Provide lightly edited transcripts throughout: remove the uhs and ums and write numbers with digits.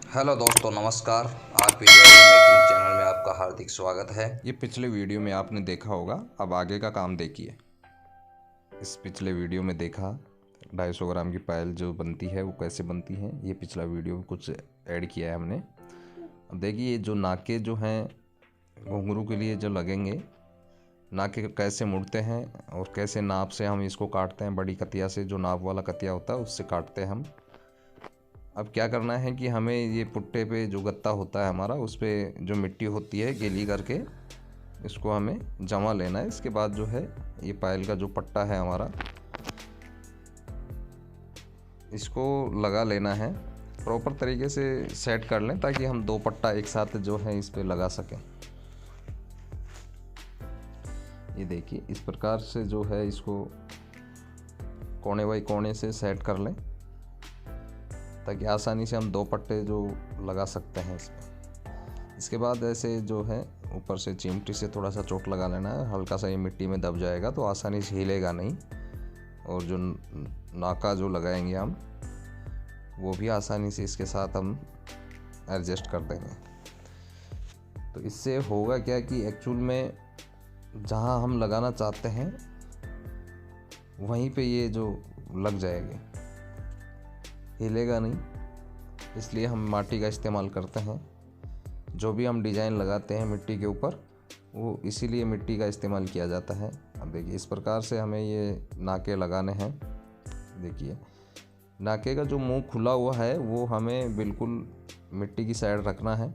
Hello दोस्तों, नमस्कार। आरपीजीआई making channel में आपका हार्दिक स्वागत है। ये पिछले वीडियो में आपने देखा होगा, अब आगे का काम देखिए। इस पिछले वीडियो में देखा 250 ग्राम की पायल जो बनती है वो कैसे बनती है। ये पिछला वीडियो में कुछ ऐड किया है हमने। अब देखिए ये जो नाके जो हैं घुंघरू के लिए जो लगेंगे, नाके कैसे मुड़ते हैं और कैसे नाप से हम इसको काटते हैं। बड़ी कतिया से, जो नाप वाला कतिया होता है उससे काटते हैं हम। अब क्या करना है कि हमें ये पुट्टे पे जो गत्ता होता है हमारा, उस पर जो मिट्टी होती है गीली करके इसको हमें जमा लेना है। इसके बाद जो है ये पायल का जो पट्टा है हमारा, इसको लगा लेना है। प्रॉपर तरीके से सेट कर लें ताकि हम दो पट्टा एक साथ जो है इस पे लगा सकें। ये देखिए इस प्रकार से जो है इसको कोने बाई कोने से सेट कर लें ताकि आसानी से हम दो पट्टे जो लगा सकते हैं इसमें। इसके बाद ऐसे जो है ऊपर से चिमटी से थोड़ा सा चोट लगा लेना है। हल्का सा ये मिट्टी में दब जाएगा तो आसानी से हिलेगा नहीं। और जो नाका जो लगाएंगे हम, वो भी आसानी से इसके साथ हम एडजस्ट कर देंगे। तो इससे होगा क्या कि एक्चुअल में जहाँ हम लगाना चाहते हैं वहीं पे ये जो लग जाएंगे, हिलेगा नहीं। इसलिए हम माटी का इस्तेमाल करते हैं। जो भी हम डिज़ाइन लगाते हैं मिट्टी के ऊपर, वो इसीलिए मिट्टी का इस्तेमाल किया जाता है। अब देखिए इस प्रकार से हमें ये नाके लगाने हैं। देखिए नाके का जो मुंह खुला हुआ है वो हमें बिल्कुल मिट्टी की साइड रखना है,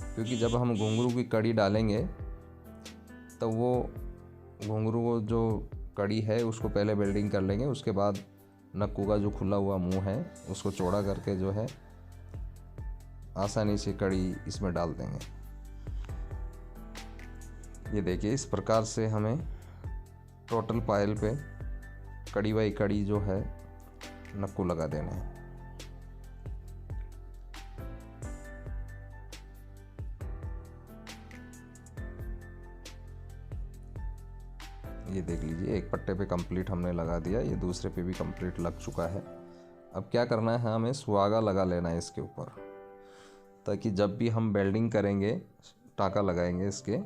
क्योंकि जब हम घुंघरू की कड़ी डालेंगे तो वो घुंघरू को जो कड़ी है उसको पहले वेल्डिंग कर लेंगे। उसके बाद नक्कू का जो खुला हुआ मुंह है उसको चौड़ा करके जो है आसानी से कड़ी इसमें डाल देंगे। ये देखिए इस प्रकार से हमें टोटल पायल पे कड़ी बाई कड़ी जो है नक्कू लगा देना है। ये देख लीजिए एक पट्टे पे कंप्लीट हमने लगा दिया, ये दूसरे पे भी कंप्लीट लग चुका है। अब क्या करना है, हमें सुहागा लगा लेना है इसके ऊपर, ताकि जब भी हम वेल्डिंग करेंगे, टाँका लगाएंगे इसके,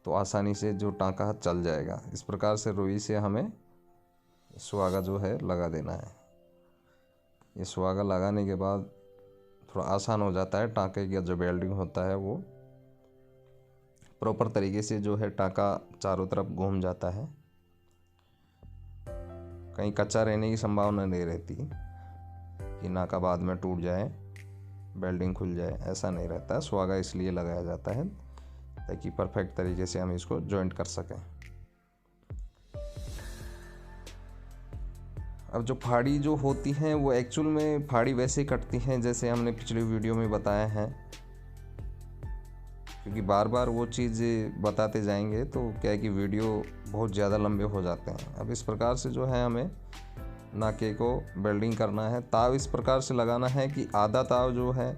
तो आसानी से जो टाँका चल जाएगा। इस प्रकार से रुई से हमें सुहागा जो है लगा देना है। ये सुहागा लगाने के बाद थोड़ा आसान हो जाता है। टाँके का जो वेल्डिंग होता है वो प्रॉपर तरीके से जो है टाँका चारों तरफ घूम जाता है। कहीं कच्चा रहने की संभावना नहीं रहती कि नाका बाद में टूट जाए, वेल्डिंग खुल जाए, ऐसा नहीं रहता। सुहागा इसलिए लगाया जाता है ताकि परफेक्ट तरीके से हम इसको जॉइंट कर सकें। अब जो फाड़ी जो होती हैं वो एक्चुअल में फाड़ी वैसे ही कटती हैं जैसे हमने पिछले वीडियो में बताया है, क्योंकि बार बार वो चीज़ बताते जाएंगे तो क्या है कि वीडियो बहुत ज़्यादा लंबे हो जाते हैं। अब इस प्रकार से जो है हमें नाके को वेल्डिंग करना है। ताव इस प्रकार से लगाना है कि आधा ताव जो है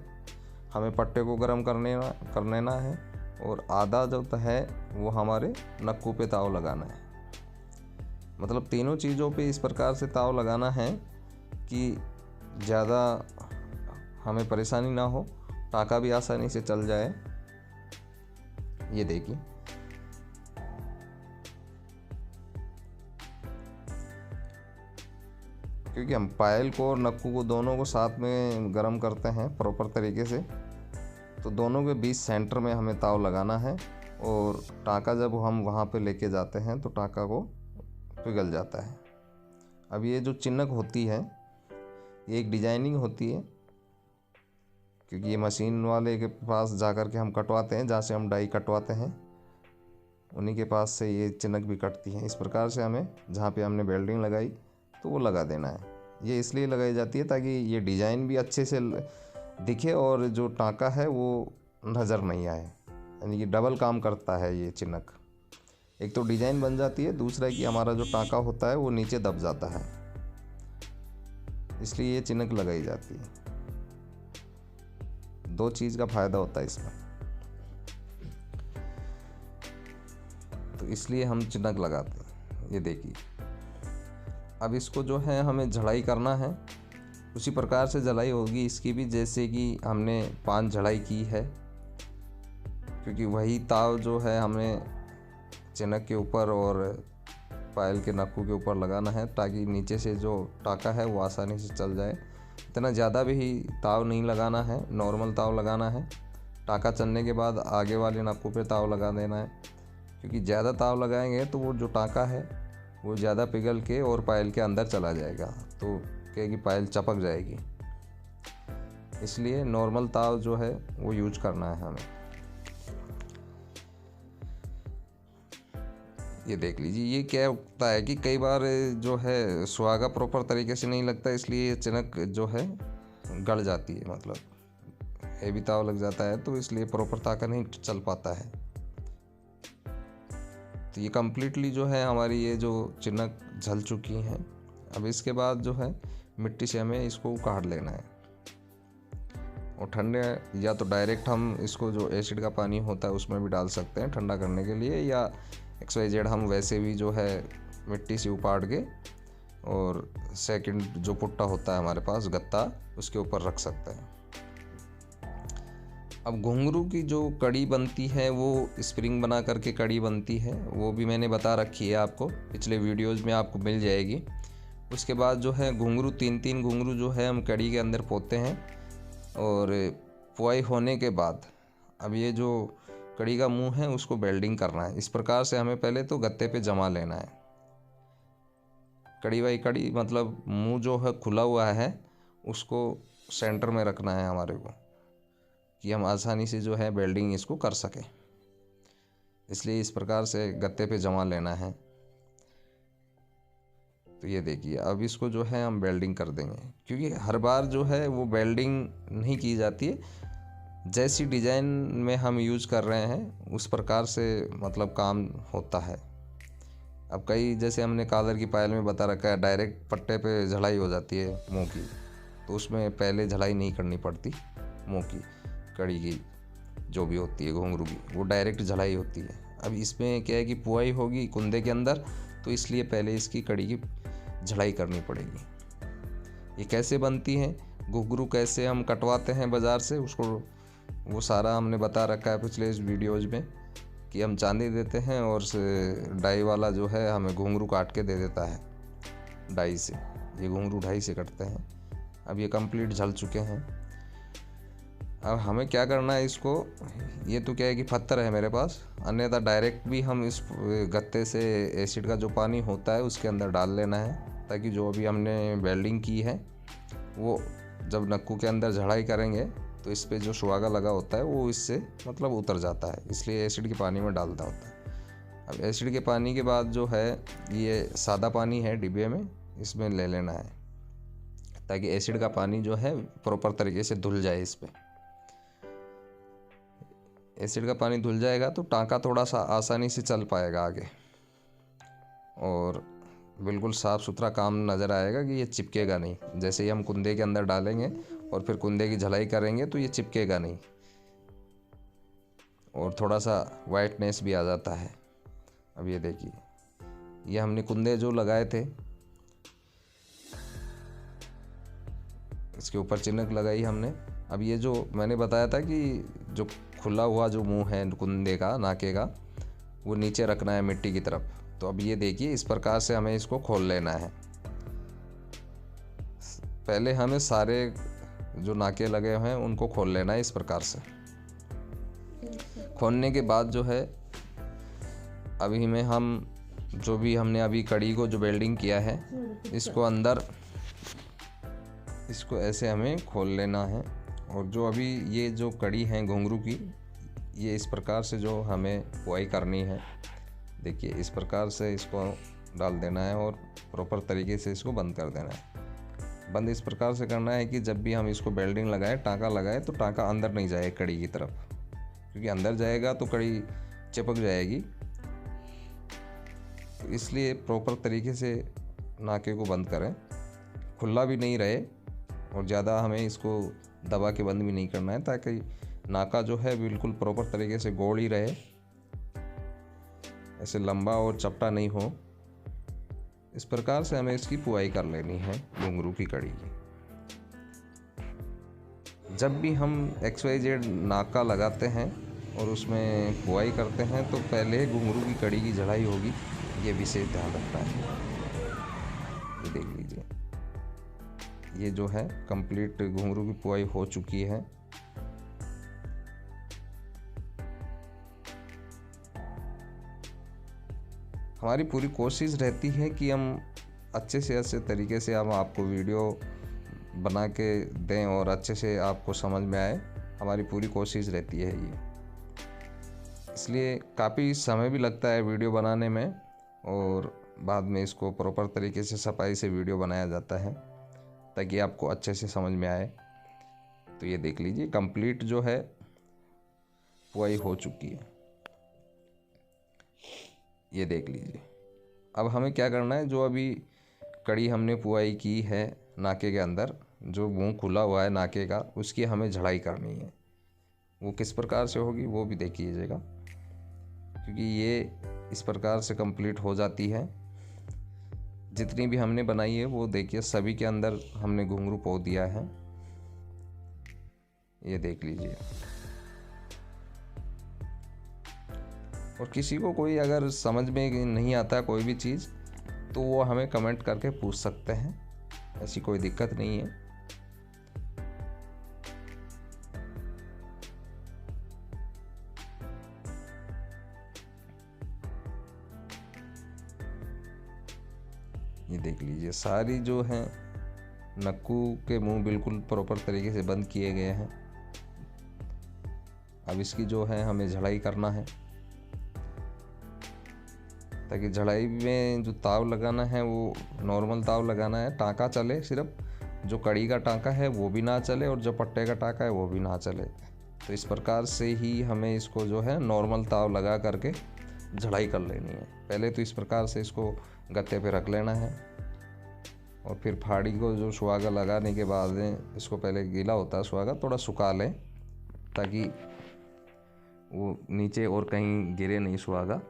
हमें पट्टे को गर्म कर लेना है और आधा जो है वो हमारे नक्कू पे ताव लगाना है। मतलब तीनों चीज़ों पे इस प्रकार से ताव लगाना है कि ज़्यादा हमें परेशानी ना हो, टाँका भी आसानी से चल जाए। ये देखिए क्योंकि हम पायल को और नक्कू को दोनों को साथ में गर्म करते हैं प्रॉपर तरीके से, तो दोनों के बीच सेंटर में हमें ताव लगाना है। और टाँका जब हम वहाँ पे लेके जाते हैं तो टाँका को पिघल जाता है। अब ये जो चिन्हक होती है ये एक डिजाइनिंग होती है, क्योंकि ये मशीन वाले के पास जा कर के हम कटवाते हैं, जहाँ से हम डाई कटवाते हैं उन्हीं के पास से ये चिनक भी कटती हैं। इस प्रकार से हमें जहाँ पे हमने वेल्डिंग लगाई तो वो लगा देना है। ये इसलिए लगाई जाती है ताकि ये डिज़ाइन भी अच्छे से दिखे और जो टाँका है वो नज़र नहीं आए। यानी कि डबल काम करता है ये चिनक। एक तो डिज़ाइन बन जाती है, दूसरा कि हमारा जो टाँका होता है वो नीचे दब जाता है, इसलिए ये चिनक लगाई जाती है। दो चीज़ का फ़ायदा होता है इसमें, तो इसलिए हम चिनक लगाते हैं। ये देखिए अब इसको जो है हमें झड़ाई करना है। उसी प्रकार से झलाई होगी इसकी भी, जैसे कि हमने 5 झलाई की है, क्योंकि वही ताव जो है हमें चिनक के ऊपर और पायल के नक्कू के ऊपर लगाना है, ताकि नीचे से जो टाका है वो आसानी से चल जाए। इतना ज़्यादा भी ताव नहीं लगाना है, नॉर्मल ताव लगाना है। टाका चलने के बाद आगे वाले नक्कू पे ताव लगा देना है, क्योंकि ज़्यादा ताव लगाएंगे तो वो जो टाका है वो ज़्यादा पिघल के और पायल के अंदर चला जाएगा, तो क्या है कि पायल चपक जाएगी। इसलिए नॉर्मल ताव जो है वो यूज करना है हमें। ये देख लीजिए, ये क्या होता है कि कई बार जो है सुहागा प्रॉपर तरीके से नहीं लगता, इसलिए चिनक जो है गड़ जाती है, मतलब हेवी ताव लग जाता है, तो इसलिए प्रॉपर ताका नहीं चल पाता है। तो ये कम्प्लीटली जो है हमारी ये जो चिनक झल चुकी हैं। अब इसके बाद जो है मिट्टी से हमें इसको काढ़ लेना है, और ठंडे या तो डायरेक्ट हम इसको जो एसिड का पानी होता है उसमें भी डाल सकते हैं ठंडा करने के लिए, या XYZ हम वैसे भी जो है मिट्टी से उपाड़ के और सेकंड जो पुट्टा होता है हमारे पास गत्ता, उसके ऊपर रख सकते हैं। अब घुंघरू की जो कड़ी बनती है वो स्प्रिंग बना करके कड़ी बनती है, वो भी मैंने बता रखी है आपको, पिछले वीडियोज़ में आपको मिल जाएगी। उसके बाद जो है घुंघरू 3-3 घुंघरू जो है हम कड़ी के अंदर पोते हैं, और पुआई होने के बाद अब ये जो कड़ी का मुंह है उसको बेल्डिंग करना है। इस प्रकार से हमें पहले तो गत्ते पे जमा लेना है। कड़ी बाई कड़ी मतलब मुंह जो है खुला हुआ है उसको सेंटर में रखना है हमारे को, कि हम आसानी से जो है बेल्डिंग इसको कर सकें। इसलिए इस प्रकार से गत्ते पे जमा लेना है। तो ये देखिए, अब इसको जो है हम बेल्डिंग कर देंगे, क्योंकि हर बार जो है वो बेल्डिंग नहीं की जाती है, जैसी डिज़ाइन में हम यूज़ कर रहे हैं उस प्रकार से मतलब काम होता है। अब कई जैसे हमने कालर की पायल में बता रखा है डायरेक्ट पट्टे पे झड़ाई हो जाती है मुंह की, तो उसमें पहले झड़ाई नहीं करनी पड़ती मुंह की कड़ी की जो भी होती है घुंघरू की, वो डायरेक्ट झड़ाई होती है। अब इसमें क्या है कि पुआई होगी कुंदे के अंदर, तो इसलिए पहले इसकी कड़ी की झड़ाई करनी पड़ेगी। ये कैसे बनती है, घुंघरू कैसे हम कटवाते हैं बाज़ार से, उसको वो सारा हमने बता रखा है पिछले इस वीडियोज़ में, कि हम चांदी देते हैं और डाई वाला जो है हमें घुंघरू काट के दे देता है डाई से। ये घुंघरू डाई से कटते हैं। अब ये कंप्लीट झल चुके हैं। अब हमें क्या करना है इसको, ये तो क्या है कि पत्थर है मेरे पास, अन्यथा डायरेक्ट भी हम इस गत्ते से एसिड का जो पानी होता है उसके अंदर डाल लेना है, ताकि जो अभी हमने वेल्डिंग की है वो जब नक्कू के अंदर झड़ाई करेंगे तो इस पे जो सुहागा लगा होता है वो इससे मतलब उतर जाता है, इसलिए एसिड के पानी में डालना होता है। अब एसिड के पानी के बाद जो है ये सादा पानी है डिब्बे में, इसमें ले लेना है, ताकि एसिड का पानी जो है प्रॉपर तरीके से धुल जाए। इस पर एसिड का पानी धुल जाएगा तो टाँका थोड़ा सा आसानी से चल पाएगा आगे, और बिल्कुल साफ़ सुथरा काम नज़र आएगा कि ये चिपकेगा नहीं। जैसे ही हम कुंदे के अंदर डालेंगे और फिर कुंदे की झलाई करेंगे तो ये चिपकेगा नहीं, और थोड़ा सा वाइटनेस भी आ जाता है। अब ये देखिए, ये हमने कुंदे जो लगाए थे इसके ऊपर चिनक लगाई हमने। अब ये जो मैंने बताया था कि जो खुला हुआ जो मुंह है कुंदे का नाके का, वो नीचे रखना है मिट्टी की तरफ। तो अब ये देखिए, इस प्रकार से हमें इसको खोल लेना है। पहले हमें सारे जो नाके लगे हुए हैं उनको खोल लेना है। इस प्रकार से खोलने के बाद जो है अभी में हम जो भी हमने अभी कड़ी को जो वेल्डिंग किया है इसको अंदर इसको ऐसे हमें खोल लेना है। और जो अभी ये जो कड़ी है घुंघरू की, ये इस प्रकार से जो हमें पुआई करनी है, देखिए इस प्रकार से इसको डाल देना है और प्रॉपर तरीके से इसको बंद कर देना है। बंद इस प्रकार से करना है कि जब भी हम इसको वेल्डिंग लगाएं, टाँका लगाएं, तो टाँका अंदर नहीं जाए कड़ी की तरफ, क्योंकि अंदर जाएगा तो कड़ी चिपक जाएगी। तो इसलिए प्रॉपर तरीके से नाके को बंद करें, खुला भी नहीं रहे और ज़्यादा हमें इसको दबा के बंद भी नहीं करना है, ताकि नाका जो है बिल्कुल प्रॉपर तरीके से गोल ही रहे, ऐसे लंबा और चपटा नहीं हो। इस प्रकार से हमें इसकी पुआई कर लेनी है घुंघरू की कड़ी की। जब भी हम XYZ नाका लगाते हैं और उसमें बुआई करते हैं तो पहले घुंघरू की कड़ी की जड़ाई होगी, ये विशेष ध्यान रखना है। ये देख लीजिए, ये जो है कंप्लीट घुंघरू की बुआई हो चुकी है। हमारी पूरी कोशिश रहती है कि हम अच्छे से अच्छे तरीके से हम आपको वीडियो बना के दें और अच्छे से आपको समझ में आए, हमारी पूरी कोशिश रहती है ये। इसलिए काफ़ी समय भी लगता है वीडियो बनाने में और बाद में इसको प्रॉपर तरीके से सफाई से वीडियो बनाया जाता है ताकि आपको अच्छे से समझ में आए। तो ये देख लीजिए कंप्लीट जो है बुआई हो चुकी है, ये देख लीजिए। अब हमें क्या करना है, जो अभी कड़ी हमने बुआई की है नाके के अंदर, जो मुंह खुला हुआ है नाके का, उसकी हमें झड़ाई करनी है। वो किस प्रकार से होगी वो भी देख लीजिएगा, क्योंकि ये इस प्रकार से कंप्लीट हो जाती है। जितनी भी हमने बनाई है वो देखिए सभी के अंदर हमने घुंघरू पो दिया है, ये देख लीजिए। और किसी को कोई अगर समझ में नहीं आता कोई भी चीज़ तो वो हमें कमेंट करके पूछ सकते हैं, ऐसी कोई दिक्कत नहीं है। ये देख लीजिए सारी जो है नक्कू के मुंह बिल्कुल प्रॉपर तरीके से बंद किए गए हैं। अब इसकी जो है हमें झड़ाई करना है, ताकि झड़ाई में जो ताव लगाना है वो नॉर्मल ताव लगाना है, टाँका चले, सिर्फ जो कड़ी का टाँका है वो भी ना चले और जो पट्टे का टाँका है वो भी ना चले। तो इस प्रकार से ही हमें इसको जो है नॉर्मल ताव लगा करके झड़ाई कर लेनी है। पहले तो इस प्रकार से इसको गत्ते पे रख लेना है और फिर फाड़ी को जो सुहागा लगाने के बाद इसको पहले गीला होता है सुहागा, थोड़ा सुखा लें ताकि वो नीचे और कहीं गिरे नहीं सुहागा,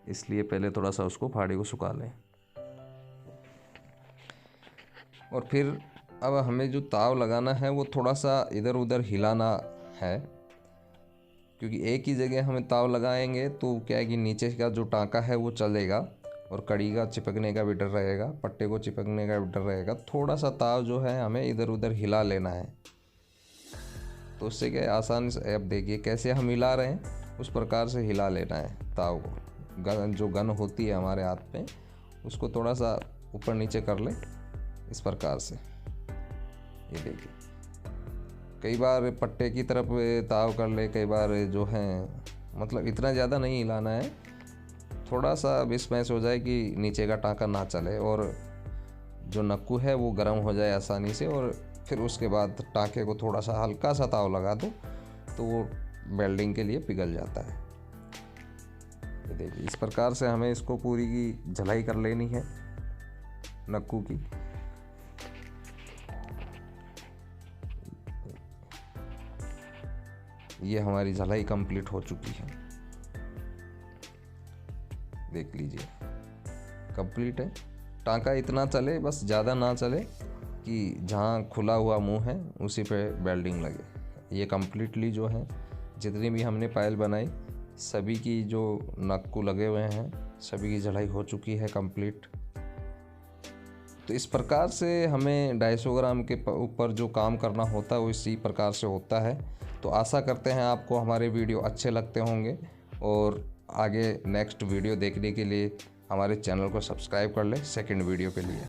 इसलिए पहले थोड़ा सा उसको फाड़ी को सुखा लें। और फिर अब हमें जो ताव लगाना है वो थोड़ा सा इधर उधर हिलाना है, क्योंकि एक ही जगह हमें ताव लगाएंगे तो क्या है कि नीचे का जो टाँका है वो चलेगा और कड़ी का चिपकने का भी डर रहेगा, पट्टे को चिपकने का भी डर रहेगा। थोड़ा सा ताव जो है हमें इधर उधर हिला लेना है, तो उससे क्या आसानी से, अब देखिए कैसे हम हिला रहे हैं, उस प्रकार से हिला लेना है ताव को। जो गन होती है हमारे हाथ पे उसको थोड़ा सा ऊपर नीचे कर ले इस प्रकार से। ये देखिए कई बार पट्टे की तरफ ताव कर ले, कई बार जो है मतलब इतना ज़्यादा नहीं हिलाना है, थोड़ा सा मिसमैच हो जाए कि नीचे का टाँका ना चले और जो नक्कू है वो गर्म हो जाए आसानी से। और फिर उसके बाद टाँके को थोड़ा सा हल्का सा ताव लगा दो तो वो वेल्डिंग के लिए पिघल जाता है। ये देखिए इस प्रकार से हमें इसको पूरी की झलाई कर लेनी है नक्कू की। ये हमारी झलाई कंप्लीट हो चुकी है, देख लीजिए कंप्लीट है। टाँका इतना चले, बस ज़्यादा ना चले कि जहाँ खुला हुआ मुंह है उसी पे वेल्डिंग लगे। ये कंप्लीटली जो है जितनी भी हमने पायल बनाई सभी की जो नक्कू लगे हुए हैं सभी की झड़ाई हो चुकी है कंप्लीट। तो इस प्रकार से हमें 250 ग्राम के ऊपर जो काम करना होता है वो इसी प्रकार से होता है। तो आशा करते हैं आपको हमारे वीडियो अच्छे लगते होंगे और आगे नेक्स्ट वीडियो देखने के लिए हमारे चैनल को सब्सक्राइब कर लें सेकंड वीडियो के लिए।